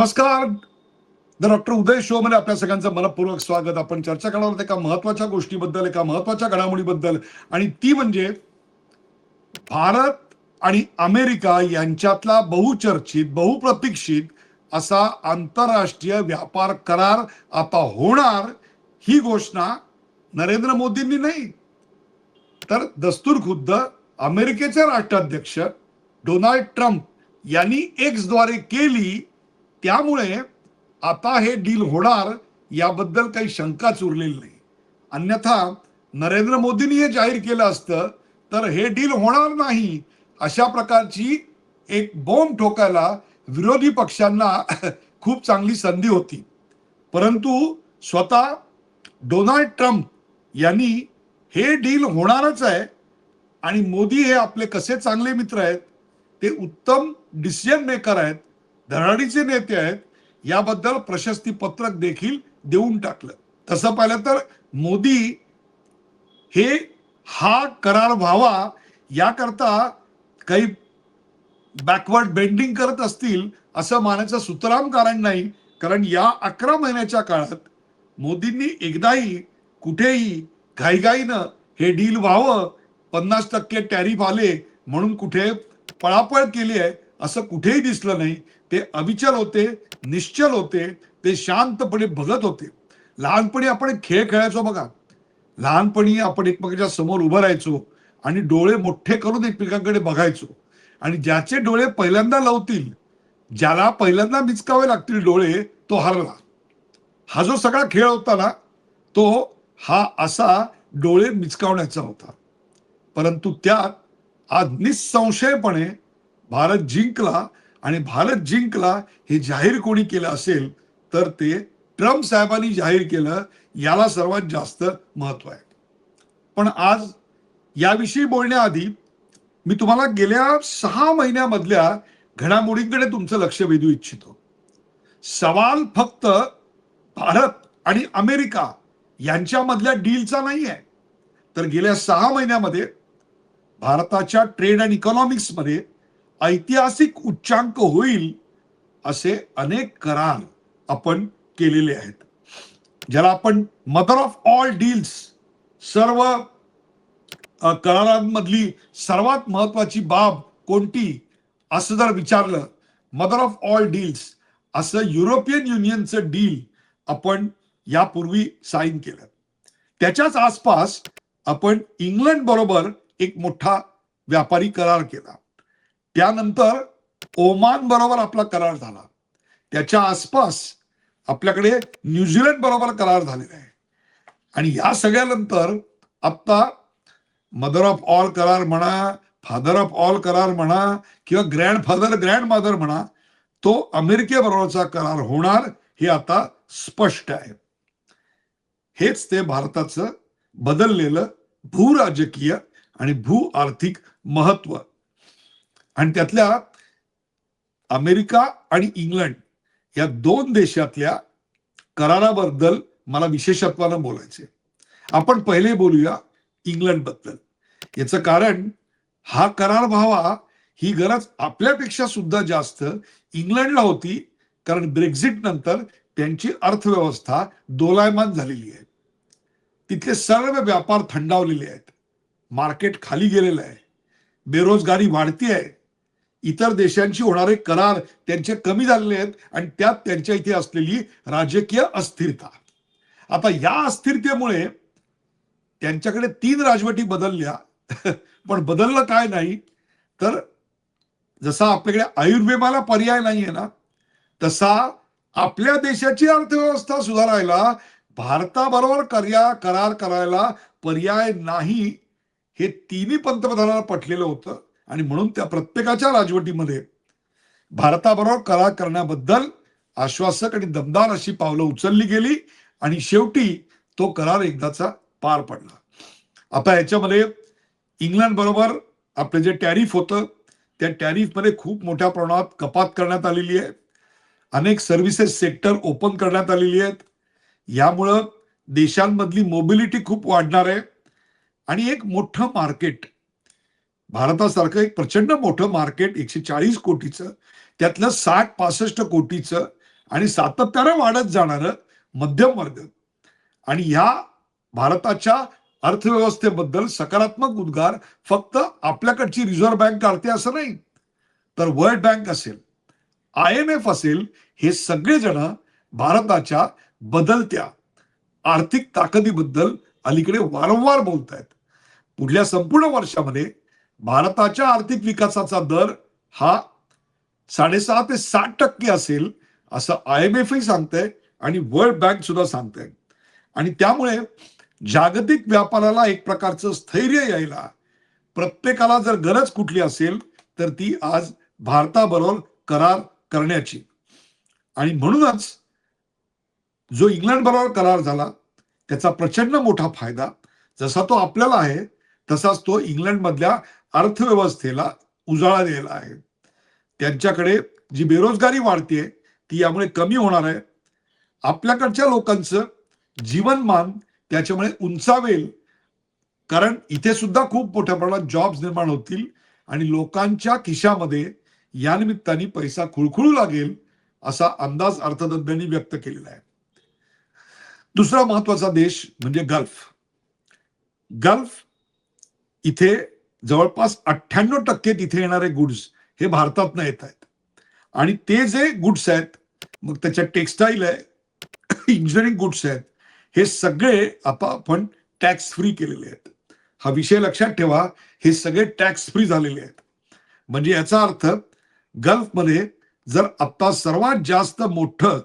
नमस्कार. The doctor Uday show मध्ये आपल्या सगळ्यांचं मनपूर्वक स्वागत. आपण चर्चा करणार आहोत एका महत्वाच्या गोष्टीबद्दल, एका महत्वाच्या घडामोडीबद्दल, आणि ती म्हणजे भारत आणि अमेरिका यांच्यातला बहुचर्चित, बहुप्रतीक्षित असा आंतरराष्ट्रीय व्यापार करार आता होणार. ही घोषणा नरेंद्र मोदींनी नाही, तर दस्तूर खुद्द अमेरिकेचे राष्ट्राध्यक्ष डोनाल्ड ट्रम्प यांनी एक्सद्वारे केली. त्यामुळे आता हे डील होणार याबद्दल काही शंकाच उरलेली नाही. अन्यथा नरेंद्र मोदींनी हे जाहीर केलं असतं तर हे डील होणार नाही अशा प्रकारची एक बॉम्ब ठोकायला विरोधी पक्षांना खूप चांगली संधी होती. परंतु स्वतः डोनाल्ड ट्रम्प यांनी हे डील होणारच आहे आणि मोदी हे आपले कसे चांगले मित्र आहेत, ते उत्तम डिसिजन मेकर आहेत, धडाडीचे नेते आहेत, याबद्दल प्रशस्ती पत्रक देखील देऊन टाकलं. तसं पाहिलं तर मोदी हे हा करार व्हावा याकरता काही बॅकवर्ड बेंडिंग करत असतील असं मानायचं सुतराम कारण नाही. कारण या 11 महिन्याच्या काळात मोदींनी एकदाही कुठेही घाईघाईनं हे डील व्हावं, 50% टॅरिफ आले म्हणून कुठे पळापळ केली आहे असं कुठेही दिसलं नाही. ते अविचल होते, निश्चल होते, ते शांतपणे बघत होते. लहानपणी आपण खेळ खेळायचो बघा. लहानपणी आपण एकमेकांच्या समोर उभं राहायचो आणि डोळे मोठे करून एकमेकांकडे बघायचो, आणि ज्याचे डोळे पहिल्यांदा लावतील, ज्याला पहिल्यांदा मिचकावे लागतील डोळे, तो हरला. हा जो सगळा खेळ होता ना, तो हा असा डोळे मिचकावण्याचा होता. परंतु त्यात आज निसंशयपणे भारत जिंकला, आणि भारत जिंकला हे जाहीर कोणी केलं असेल तर ते ट्रम्प साहेबांनी जाहीर केलं. याला सर्वात जास्त महत्व आहे. पण आज याविषयी बोलण्याआधी मी तुम्हाला गेल्या 6 महिन्यामधल्या घडामोडींकडे तुमचं लक्ष वेधू इच्छितो. सवाल फक्त भारत आणि अमेरिका यांच्यामधल्या डीलचा नाही आहे, तर गेल्या 6 महिन्यामध्ये भारताच्या ट्रेड अँड इकॉनॉमिक्स मध्ये ऐतिहासिक उच्चांक होईल असे अनेक करार आपण केलेले आहेत, ज्याला आपण मदर ऑफ ऑल डील्स, सर्व करारांमधली सर्वात महत्वाची बाब कोणती असं जर विचारलं, मदर ऑफ ऑल डील्स असं युरोपियन युनियनचं डील आपण यापूर्वी साईन केलं. त्याच्याच आसपास आपण इंग्लंड बरोबर एक मोठा व्यापारी करार केला. त्यानंतर ओमान बरोबर आपला करार झाला. त्याच्या आसपास आपल्याकडे न्यूझीलंड बरोबर करार झालेला आहे. आणि या सगळ्यानंतर आता मदर ऑफ ऑल करार म्हणा, फादर ऑफ ऑल करार म्हणा, किंवा ग्रँडफादर ग्रँडमदर म्हणा, तो अमेरिकेबरोबरचा करार होणार हे आता स्पष्ट आहे. हेच ते भारताचं बदललेलं भूराजकीय आणि भू आर्थिक महत्व. आणि त्यातल्या अमेरिका आणि इंग्लंड या 2 देशातल्या कराराबद्दल मला विशेषत्वानं बोलायचे. आपण पहिले बोलूया इंग्लंड बद्दल. याचं कारण, हा करार व्हावा ही गरज आपल्यापेक्षा सुद्धा जास्त इंग्लंडला होती. कारण ब्रेक्झिट नंतर त्यांची अर्थव्यवस्था दोलायमान झालेली आहे. तिथले सर्व व्यापार थंडावलेले आहेत, मार्केट खाली गेलेलं आहे, बेरोजगारी वाढती आहे, इतर देशांशी होणारे करार त्यांचे कमी झालेले आहेत, आणि त्यात त्यांच्या इथे असलेली राजकीय अस्थिरता. आता या अस्थिरतेमुळे त्यांच्याकडे 3 राजवटी बदलल्या. पण बदललं काय नाही, तर जसा आपल्याकडे आयुर्विम्याला पर्याय नाहीये ना, तसा आपल्या देशाची अर्थव्यवस्था सुधारायला भारताबरोबर करार करायला पर्याय नाही, हे 3ही पंतप्रधानांना पटलेलं होतं. आणि म्हणून त्या प्रत्येकाच्या राजवटीमध्ये भारताबरोबर करार करण्याबद्दल आश्वासक आणि दमदार अशी पावलं उचलली गेली, आणि शेवटी तो करार एकदाचा पार पडला. आता याच्यामध्ये इंग्लंड बरोबर आपलं जे टॅरिफ होतं, त्या टॅरिफमध्ये खूप मोठ्या प्रमाणात कपात करण्यात आलेली आहे. अनेक सर्व्हिसेस सेक्टर ओपन करण्यात आलेली आहेत. यामुळं देशांमधली मोबिलिटी खूप वाढणार आहे. आणि एक मोठं मार्केट, भारतासारखं एक प्रचंड मोठं मार्केट 140 कोटीचं, त्यातलं 60-65 कोटीचं आणि सातत्यानं वाढत जाणारं मध्यम वर्ग. आणि ह्या भारताच्या अर्थव्यवस्थेबद्दल सकारात्मक उद्गार फक्त आपल्याकडची रिझर्व्ह बँक काढते असं नाही, तर वर्ल्ड बँक असेल, IMF असेल, हे सगळेजण भारताच्या बदलत्या आर्थिक ताकदीबद्दल अलीकडे वारंवार बोलत आहेत. पुढल्या संपूर्ण वर्षामध्ये भारताच्या आर्थिक विकासाचा दर हा 6.5 ते 7% असेल असं IMF सांगतंय आणि वर्ल्ड बँक सुद्धा सांगतंय. आणि त्यामुळे जागतिक व्यापाराला एक प्रकारचं स्थैर्य यायला, प्रत्येकाला जर गरज कुठली असेल तर ती आज भारताबरोबर करार करण्याची. आणि म्हणूनच जो इंग्लंड बरोबर करार झाला त्याचा प्रचंड मोठा फायदा जसा तो आपल्याला आहे तसाच तो इंग्लंड मधल्या अर्थव्यवस्थेला उजाळा द्यायला आहे. त्यांच्याकडे जी बेरोजगारी वाढते ती यामुळे कमी होणार आहे. आपल्याकडच्या लोकांचं जीवनमान त्याच्यामुळे उंचावेल, कारण इथे सुद्धा खूप मोठ्या प्रमाणात जॉब्स निर्माण होतील आणि लोकांच्या खिशामध्ये या निमित्ताने पैसा खुळखुळू लागेल असा अंदाज अर्थतज्ञांनी व्यक्त केलेला आहे. दुसरा महत्वाचा देश म्हणजे गल्फ. गल्फ इथे जवळपास 98% तिथे येणारे गुड्स हे भारतातनं येत आहेत. आणि ते जे गुड्स आहेत, मग त्याच्यात टेक्सटाईल आहे, इंजिनिअरिंग गुड्स आहेत, हे सगळे आता आपण टॅक्स फ्री केलेले आहेत. हा विषय लक्षात ठेवा, हे सगळे टॅक्स फ्री झालेले आहेत. म्हणजे याचा अर्थ गल्फमध्ये जर आता सर्वात जास्त मोठं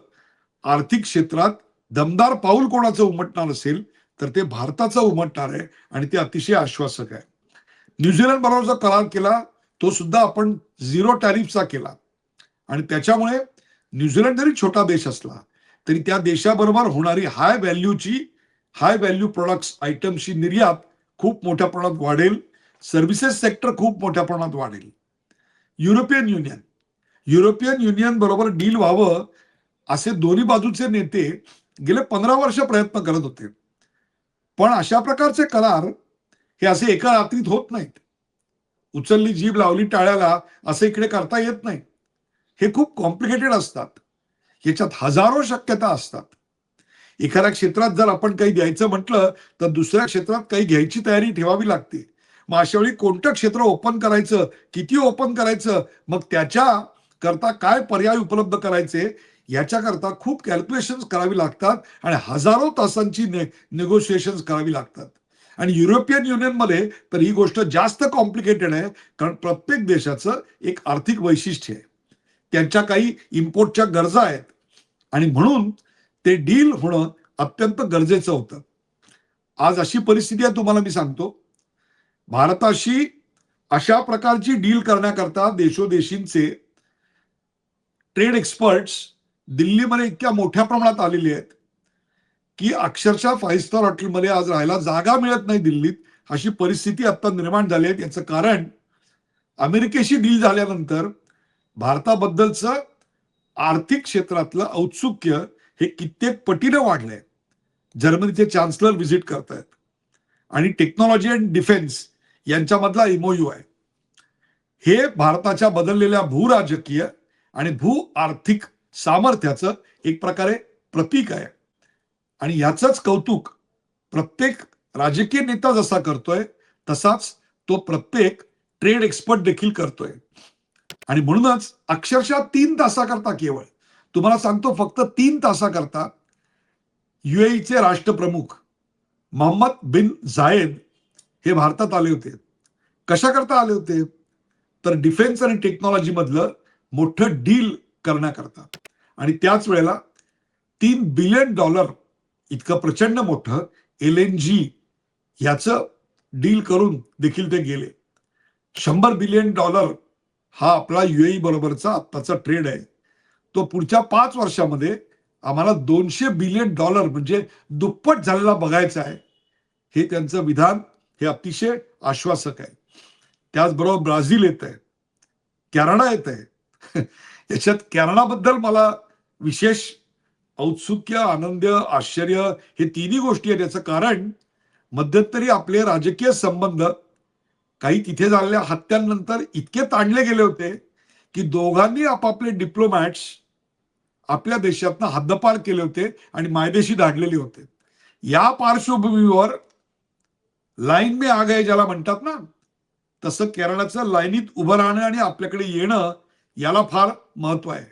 आर्थिक क्षेत्रात दमदार पाऊल कोणाचं उमटणार असेल तर ते भारताचं उमटणार आहे आणि ते अतिशय आश्वासक आहे. न्यूझीलंड बरोबर जो करार केला तो सुद्धा आपण झिरो टॅरिफचा केला आणि त्याच्यामुळे न्यूझीलंड जरी छोटा देश असला तरी त्या देशाबरोबर होणारी हाय व्हॅल्यू प्रोडक्ट्स आयटमची निर्यात खूप मोठ्या प्रमाणात वाढेल. सर्व्हिसेस सेक्टर खूप मोठ्या प्रमाणात वाढेल. युरोपियन युनियन बरोबर डील व्हावं असे दोन्ही बाजूचे नेते गेले 15 वर्ष प्रयत्न करत होते. पण अशा प्रकारचे करार हे असे एका रात्रीत होत नाहीत. उचलली जीभ लावली टाळ्याला असं इकडे करता येत नाही. हे खूप कॉम्प्लिकेटेड असतात. याच्यात हजारो शक्यता असतात. एखाद्या क्षेत्रात जर आपण काही द्यायचं म्हटलं तर दुसऱ्या क्षेत्रात काही घ्यायची तयारी ठेवावी लागते. मग अशा वेळी कोणतं क्षेत्र ओपन करायचं, किती ओपन करायचं, मग त्याच्या करता काय पर्याय उपलब्ध करायचे, याच्याकरता खूप कॅल्क्युलेशन्स करावी लागतात आणि हजारो तासांची नेगोशिएशन्स करावी लागतात. आणि युरोपियन युनियनमध्ये तर ही गोष्ट जास्त कॉम्प्लिकेटेड आहे, कारण प्रत्येक देशाचं एक आर्थिक वैशिष्ट्य आहे. त्यांच्या काही इम्पोर्टच्या गरजा आहेत आणि म्हणून ते डील होणं अत्यंत गरजेचं होतं. आज अशी परिस्थिती आहे, तुम्हाला मी सांगतो, भारताशी अशा प्रकारची डील करण्याकरता देशोदेशींचे ट्रेड एक्सपर्ट्स दिल्लीमध्ये इतक्या मोठ्या प्रमाणात आलेले आहेत की अक्षरशः 5 स्टार हॉटेलमध्ये आज राहायला जागा मिळत नाही दिल्लीत, अशी परिस्थिती आता निर्माण झाली आहे. याचं कारण अमेरिकेशी डील झाल्यानंतर भारताबद्दलचं आर्थिक क्षेत्रातलं औत्सुक्य हे कित्येक पटीनं वाढलंय. जर्मनीचे चान्सलर व्हिजिट करतायत आणि टेक्नॉलॉजी अँड डिफेन्स यांच्यामधला MOU आहे. हे भारताच्या बदललेल्या भूराजकीय आणि भू आर्थिक सामर्थ्याचं एक प्रकारे प्रतीक आहे. आणि याचंच कौतुक प्रत्येक राजकीय नेता जसा करतोय तसाच तो प्रत्येक ट्रेड एक्सपर्ट देखील करतोय. आणि म्हणूनच अक्षरशः 3 तासाकरता, केवळ तुम्हाला सांगतो फक्त 3 तासाकरता UAEचे राष्ट्रप्रमुख मोहम्मद बिन झायेद हे भारतात आले होते. कशाकरता आले होते? तर डिफेन्स आणि टेक्नॉलॉजी मधलं मोठं डील करण्याकरता. आणि त्याच वेळेला $3 बिलियन इतकं प्रचंड मोठं LNG ह्याचं डील करून देखील ते गेले. $100 बिलियन हा आपला UAE बरोबरचा आत्ताचा ट्रेड आहे. तो पुढच्या 5 वर्षामध्ये आम्हाला $200 बिलियन म्हणजे दुप्पट झालेला बघायचा आहे. हे त्यांचं विधान हे अतिशय आश्वासक आहे. त्याचबरोबर ब्राझील येत आहे, कॅनडा येत आहे. याच्यात कॅनडाबद्दल मला विशेष औत्सुक्य, आनंद, आश्चर्य हे तिन्ही गोष्टी आहेत. याचं कारण मध्यंतरी आपले राजकीय संबंध काही तिथे झालेल्या हत्यांनंतर इतके ताणले गेले होते की दोघांनी आपापले डिप्लोमॅट्स आपल्या देशातनं हद्दपार केले होते आणि मायदेशी धाडलेले होते. या पार्श्वभूमीवर लाईन में आ गए ज्याला म्हणतात ना, तसं केरळाचं लाईनीत उभं राहणं आणि आपल्याकडे येणं याला फार महत्व आहे.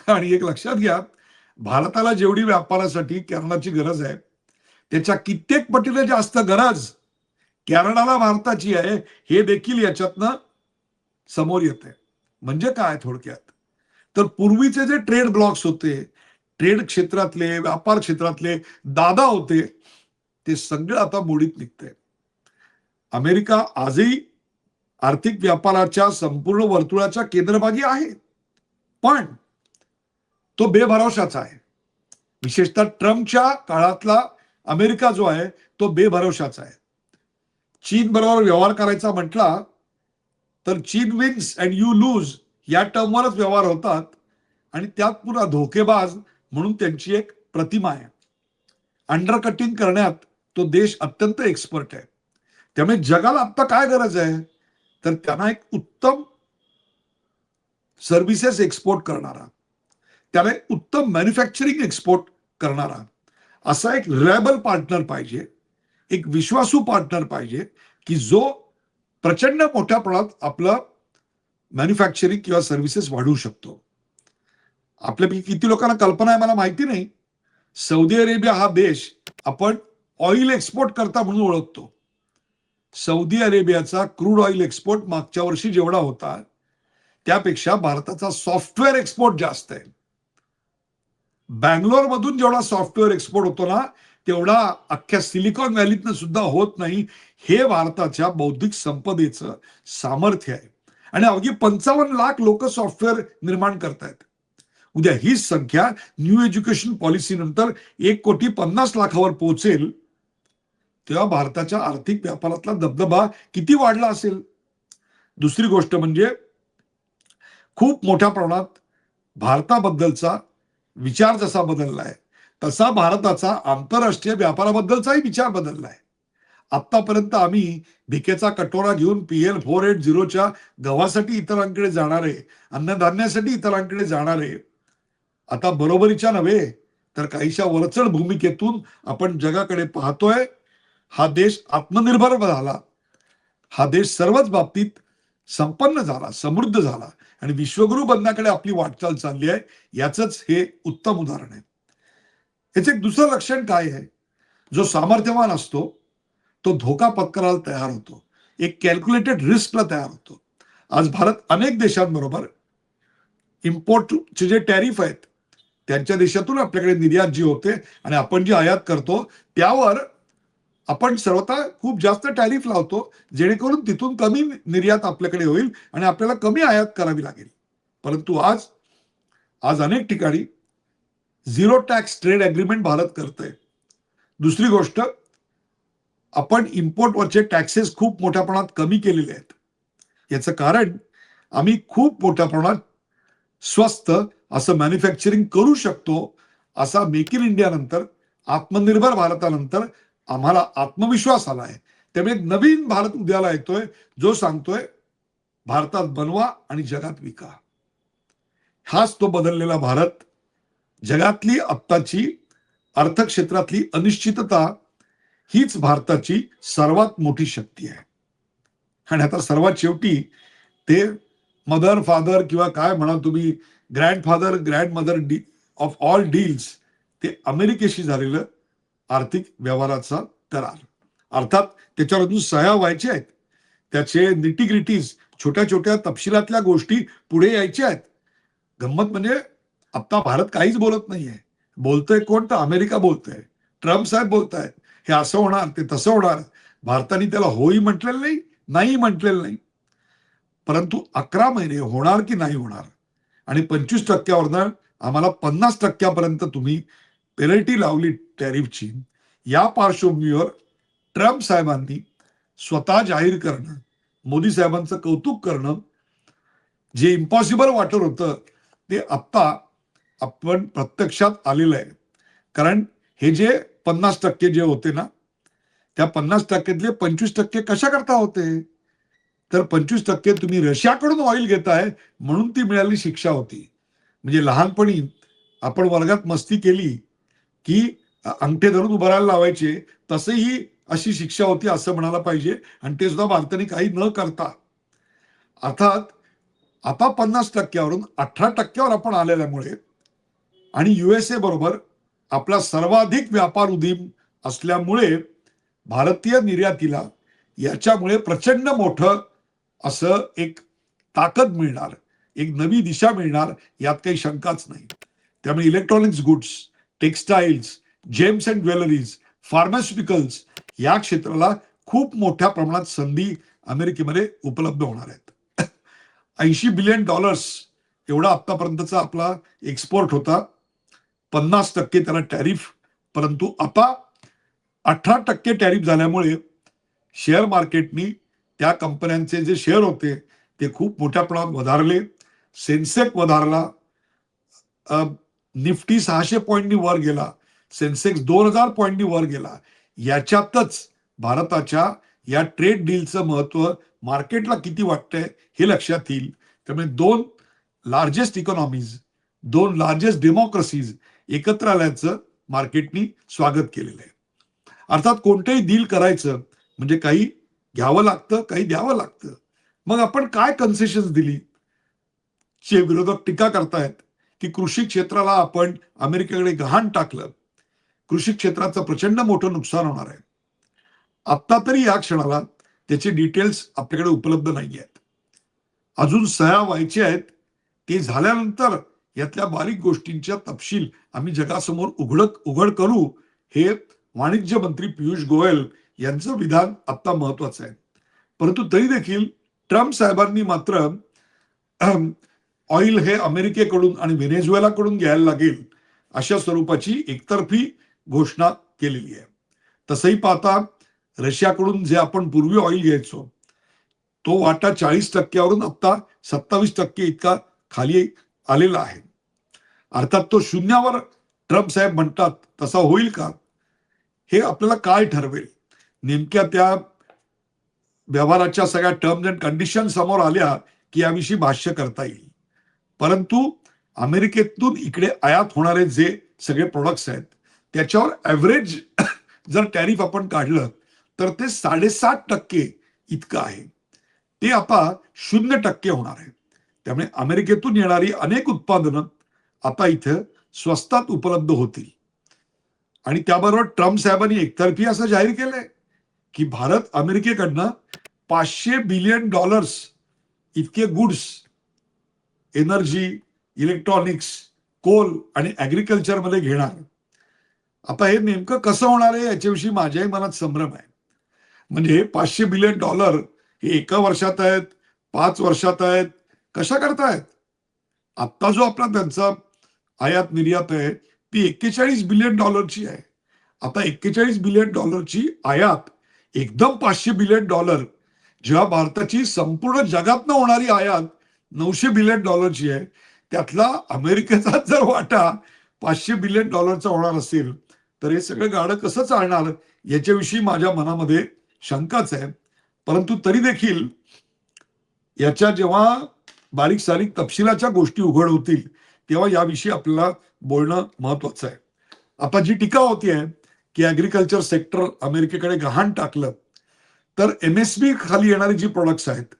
आणि एक लक्षात घ्या, भारताला जेवढी व्यापारासाठी केरळाची गरज आहे, त्याच्या कित्येक पटीने जास्त गरज केरळाला भारताची आहे, हे देखील याच्यातनं समोर येत आहे. म्हणजे काय थोडक्यात, तर पूर्वीचे जे ट्रेड ब्लॉक्स होते, ट्रेड क्षेत्रातले, व्यापार क्षेत्रातले दादा होते, ते सगळं आता मोडीत निघतंय. अमेरिका आजही आर्थिक व्यापाराच्या संपूर्ण वर्तुळाच्या केंद्रभागी आहे, पण तो बेभरवशाचा आहे. विशेषतः ट्रम्पच्या काळातला अमेरिका जो आहे तो बेभरवशाचा आहे. चीन बरोबर व्यवहार करायचा म्हटला तर चीन विन्स अँड यू लूज या टर्मवरच व्यवहार होतात आणि त्यात पुन्हा धोकेबाज म्हणून त्यांची एक प्रतिमा आहे. अंडरकटिंग करण्यात तो देश अत्यंत एक्सपर्ट आहे. त्यामुळे जगाला आता काय गरज आहे, तर त्यांना एक उत्तम सर्व्हिसेस एक्सपोर्ट करणारा, त्याला एक उत्तम मॅन्युफॅक्चरिंग एक्सपोर्ट करणारा असा एक रिलायबल पार्टनर पाहिजे, एक विश्वासू पार्टनर पाहिजे की जो प्रचंड मोठ्या प्रमाणात आपलं मॅन्युफॅक्चरिंग किंवा सर्व्हिसेस वाढवू शकतो. आपल्यापैकी किती लोकांना कल्पना आहे मला माहिती नाही, सौदी अरेबिया हा देश आपण ऑइल एक्सपोर्ट करता म्हणून ओळखतो. सौदी अरेबियाचा क्रूड ऑइल एक्सपोर्ट मागच्या वर्षी जेवढा होता त्यापेक्षा भारताचा सॉफ्टवेअर एक्सपोर्ट जास्त आहे. बँगलोर मधून जेवढा सॉफ्टवेअर एक्सपोर्ट होतो ना, तेवढा अख्ख्या सिलिकॉन व्हॅलीतनं सुद्धा होत नाही. हे भारताच्या बौद्धिक संपदेचं सामर्थ्य आहे. आणि अवघी 55 लाख लोक सॉफ्टवेअर निर्माण करतायत. उद्या हीच संख्या न्यू एज्युकेशन पॉलिसी नंतर 1,50,00,000 पोहोचेल, तेव्हा भारताच्या आर्थिक व्यापारातला दबदबा किती वाढला असेल. दुसरी गोष्ट म्हणजे खूप मोठ्या प्रमाणात भारताबद्दलचा विचार जसा बदललाय तसा भारताचा आंतरराष्ट्रीय व्यापाराबद्दलचाही विचार बदललाय. आतापर्यंत आम्ही भिकेचा कटोरा घेऊन PL480च्या गव्हासाठी इतरांकडे जाणारे, अन्नधान्यासाठी इतरांकडे जाणारे, आता बरोबरीच्या नव्हे तर काहीशा वरचढ भूमिकेतून आपण जगाकडे पाहतोय. हा देश आत्मनिर्भर झाला, हा देश सर्वच बाबतीत संपन्न झाला, समृद्ध झाला आणि विश्वगुरु बनण्याकडे आपली वाटचाल चालली आहे. याचंच हे उत्तम उदाहरण आहे. याचं एक दुसरं लक्षण काय आहे, जो सामर्थ्यवान असतो तो धोका पत्करायला तयार होतो, एक कॅल्क्युलेटेड रिस्कला तयार होतो. आज भारत अनेक देशांबरोबर इम्पोर्टचे जे टॅरिफ आहेत त्यांच्या देशातून आपल्याकडे निर्यात जी होते आणि आपण जी आयात करतो त्यावर आपण सर्वथा खूप जास्त टॅरिफ लावतो, जेणेकरून तिथून कमी निर्यात आपल्याकडे होईल आणि आपल्याला कमी आयात करावी लागेल. परंतु आज आज अनेक ठिकाणी zero tax trade agreement Bharat करतोय. दुसरी गोष्ट, आपण इम्पोर्टवरचे टॅक्सेस खूप मोठ्या प्रमाणात कमी केलेले आहेत. याचं कारण आम्ही खूप मोठ्या प्रमाणात स्वस्त असं मॅन्युफॅक्चरिंग करू शकतो. असा मेक इन इंडिया नंतर, आत्मनिर्भर भारतानंतर आम्हाला आत्मविश्वास आलाय. त्यामुळे नवीन भारत उद्याला येतोय जो सांगतोय भारतात बनवा आणि जगात विका. हाच तो बदललेला भारत. जगातली आत्ताची अर्थक्षेत्रातली अनिश्चितता हीच भारताची सर्वात मोठी शक्ती आहे. आणि आता सर्वात शेवटी ते मदर फादर किंवा काय म्हणा तुम्ही, grandfather grandmother of all deals, ते अमेरिकेशी झालेलं आर्थिक व्यवहाराचा करार. अर्थात त्याच्यावर अजून सह्या व्हायच्या आहेत, त्याचे निटीग्रिटीज, छोट्या छोट्या तपशिलातल्या गोष्टी पुढे यायच्या आहेत. गंमत म्हणजे आता भारत काहीच बोलत नाहीये. बोलतोय कोण, तर अमेरिका बोलतोय, ट्रम्प साहेब बोलतायत हे असं होणार ते तसं होणार. भारताने त्याला होई म्हटलेलं नाही, नाही म्हटलेलं नाही. परंतु 11 महिने होणार की नाही होणार आणि 25%वरनं आम्हाला 50%पर्यंत तुम्ही पेनल्टी लावली टॅरिफची. या पार्श्वभूमीवर ट्रम्प साहेबांनी स्वतः जाहीर करणं, मोदी साहेबांचं कौतुक करणं, जे इम्पॉसिबल वाटत होतं ते आत्ता आपण प्रत्यक्षात आलेलं आहे. कारण हे जे 50% जे होते ना, त्या 50%तले 25% कशा करता होते, तर 25% तुम्ही रशियाकडून ऑइल घेताय म्हणून ती मिळाली शिक्षा होती. म्हणजे लहानपणी आपण वर्गात मस्ती केली की अंगठे धरून उभं राहायला लावायचे, तसंही अशी शिक्षा होती असं म्हणायला पाहिजे. आणि ते सुद्धा भारताने काही न करता. अर्थात आता 50% वरून 18% आपण आलेल्यामुळे आणि युएसए बरोबर आपला सर्वाधिक व्यापार उदीम असल्यामुळे भारतीय निर्यातीला याच्यामुळे प्रचंड मोठं असं एक ताकद मिळणार, एक नवी दिशा मिळणार, यात काही शंकाच नाही. त्यामुळे electronics goods, textiles, gems and jewelleries, pharmaceuticals या क्षेत्राला खूप मोठ्या प्रमाणात संधी अमेरिकेमध्ये उपलब्ध होणार आहेत. $80 बिलियन एवढा आतापर्यंतचा आपला एक्सपोर्ट होता. 50% त्याला टॅरिफ, परंतु आता 18% टॅरिफ झाल्यामुळे शेअर मार्केटनी त्या कंपन्यांचे जे शेअर होते ते खूप मोठ्या प्रमाणात वधारले. सेन्सेक्स वधारला. निफ्टी 600 पॉईंटनी वर गेला. सेन्सेक्स 2000 पॉईंटनी वर गेला. याच्यातच भारताच्या या ट्रेड डीलचं महत्व मार्केटला किती वाटतंय हे लक्षात येईल. त्यामुळे दोन लार्जेस्ट इकॉनॉमीज, दोन लार्जेस्ट डेमोक्रेसीज एकत्र आल्याचं मार्केटनी स्वागत केलेलं आहे. अर्थात कोणतंही डील करायचं म्हणजे काही घ्यावं लागतं, काही द्यावं लागतं. मग आपण काय कन्सेशन्स दिली? चे विरोधक टीका करतायत की कृषी क्षेत्राला आपण अमेरिकेकडे गहाण टाकलं, कृषी क्षेत्राचं प्रचंड मोठं नुकसान होणार आहे. आत्ता तरी या क्षणाला त्याचे डिटेल्स आपल्याकडे उपलब्ध नाही आहेत. अजून सह्या व्हायच्या आहेत. ते झाल्यानंतर यातल्या बारीक गोष्टींच्या तपशील आम्ही जगासमोर उघड करू, हे वाणिज्य मंत्री पियुष गोयल यांचं विधान आता महत्वाचं आहे. परंतु तरी देखील ट्रम्प साहेबांनी मात्र ऑइल हे अमेरिकेकडून आणि व्हेनेझुएलाकडून घ्यायला लागेल अशा स्वरूपाची एकतर्फी घोषणा केलेली आहे. तसंही पाहता रशियाकडून जे आपण पूर्वी ऑइल घ्यायचो तो वाटा 40%वरून आता 27% इतका खाली आलेला आहे. अर्थात तो शून्यावर ट्रम्प साहेब म्हणतात तसा होईल का, हे आपल्याला काय ठरवेल. नेमक्या त्या व्यवहाराच्या सगळ्या टर्म्स अँड कंडिशन समोर आल्या की याविषयी भाष्य करता येईल. परंतु अमेरिकेतून इकडे आयात होणारे जे सगळे प्रोडक्ट्स आहेत त्याच्यावर ऍव्हरेज जर टॅरिफ आपण काढलं तर ते 7.5% इतकं आहे. ते आता 0% होणार आहे. त्यामुळे अमेरिकेतून येणारी अनेक उत्पादनं आता इथं स्वस्तात उपलब्ध होतील. आणि त्याबरोबर ट्रम्प साहेबांनी एकतर्फी असं जाहीर केलंय की भारत अमेरिकेकडनं $500 बिलियन इतके गुड्स, एनर्जी, इलेक्ट्रॉनिक्स, कोल आणि ऍग्रिकल्चर मध्ये घेणार. आता हे नेमकं कसं होणार आहे याच्याविषयी माझ्याही मनात संभ्रम आहे. म्हणजे $500 बिलियन हे एका वर्षात आहेत, 5 वर्षात आहेत, कशा करतायत? आत्ता जो आपला त्यांचा आयात निर्यात आहे ती $41 बिलियन आहे. आता $41 बिलियन आयात एकदम $500 बिलियन, जेव्हा भारताची संपूर्ण जगातनं होणारी आयात $900 बिलियन आहे, त्यातला अमेरिकेचा जर वाटा $500 बिलियन होणार असेल तर हे सगळं गाडं कसं चालणार याच्याविषयी माझ्या मनामध्ये शंकाच आहे. परंतु तरी देखील याच्या जेव्हा बारीक सारीक तपशिलाच्या गोष्टी उघड होतील तेव्हा याविषयी आपल्याला बोलणं महत्वाचं आहे. आता जी टीका होतीये की ऍग्रिकल्चर सेक्टर अमेरिकेकडे गहाण टाकलं तर एमएसपी खाली येणारी जी प्रोडक्ट्स आहेत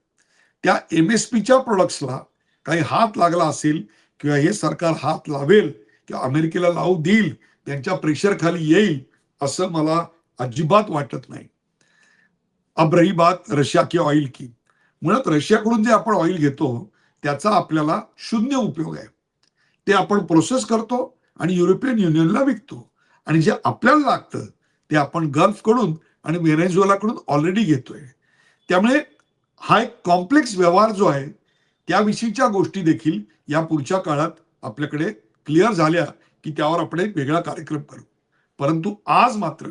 त्या एमएसपीच्या प्रोडक्ट्सला काही हात लागला असेल किंवा हे सरकार हात लावेल किंवा अमेरिकेला लावू देईल, त्यांच्या प्रेशर खाली येईल असं मला अजिबात वाटत नाही. अब रही बात रशिया की ऑइल की, मुळात रशियाकडून जे आपण ऑइल घेतो त्याचा आपल्याला शून्य उपयोग आहे. ते आपण प्रोसेस करतो आणि युरोपियन युनियनला विकतो आणि जे आपल्याला लागतं ते आपण गल्फकडून आणि व्हेनेझुएलाकडून ऑलरेडी घेतोय. त्यामुळे हा एक कॉम्प्लेक्स व्यवहार जो आहे त्याविषयीच्या गोष्टी देखील या पुढच्या काळात आपल्याकडे क्लिअर झाल्या की त्यावर आपण एक वेगळा कार्यक्रम करू. परंतु आज मात्र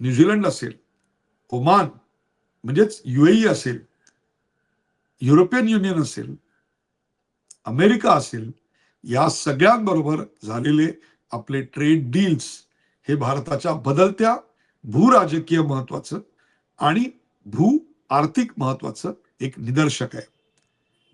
न्यूझीलंड असेल, ओमान म्हणजेच युएई असेल, युरोपियन युनियन असेल, अमेरिका असेल, या सगळ्यांबरोबर झालेले आपले ट्रेड डील्स हे भारताच्या बदलत्या भूराजकीय महत्वाचं आणि भू आर्थिक महत्वाचं एक निदर्शक आहे.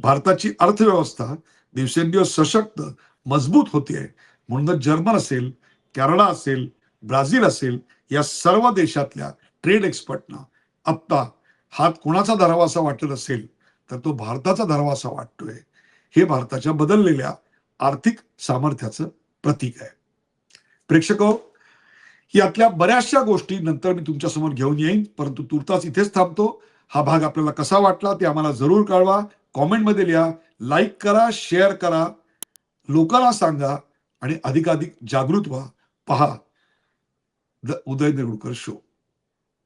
भारताची अर्थव्यवस्था दिवसेंदिवस सशक्त, मजबूत होते. म्हणून जर्मन असेल, कॅनडा असेल, ब्राझील असेल, या सर्व देशातल्या ट्रेड एक्सपर्टना आत्ता हात कोणाचा धरावा असा वाटत असेल तर तो भारताचा धरावा असा वाटतोय. हे भारताच्या बदललेल्या आर्थिक सामर्थ्याचं प्रतीक आहे. प्रेक्षको, यातल्या बऱ्याचशा गोष्टी नंतर मी तुमच्यासमोर घेऊन येईन, परंतु तुर्तास इथेच थांबतो. हा भाग आपल्याला कसा वाटला ते आम्हाला जरूर कळवा, कॉमेंटमध्ये लिहा, लाईक करा, शेअर करा, लोकांना सांगा आणि अधिकाधिक जागृत व्हा. पहा द उदय निरुळकर शो.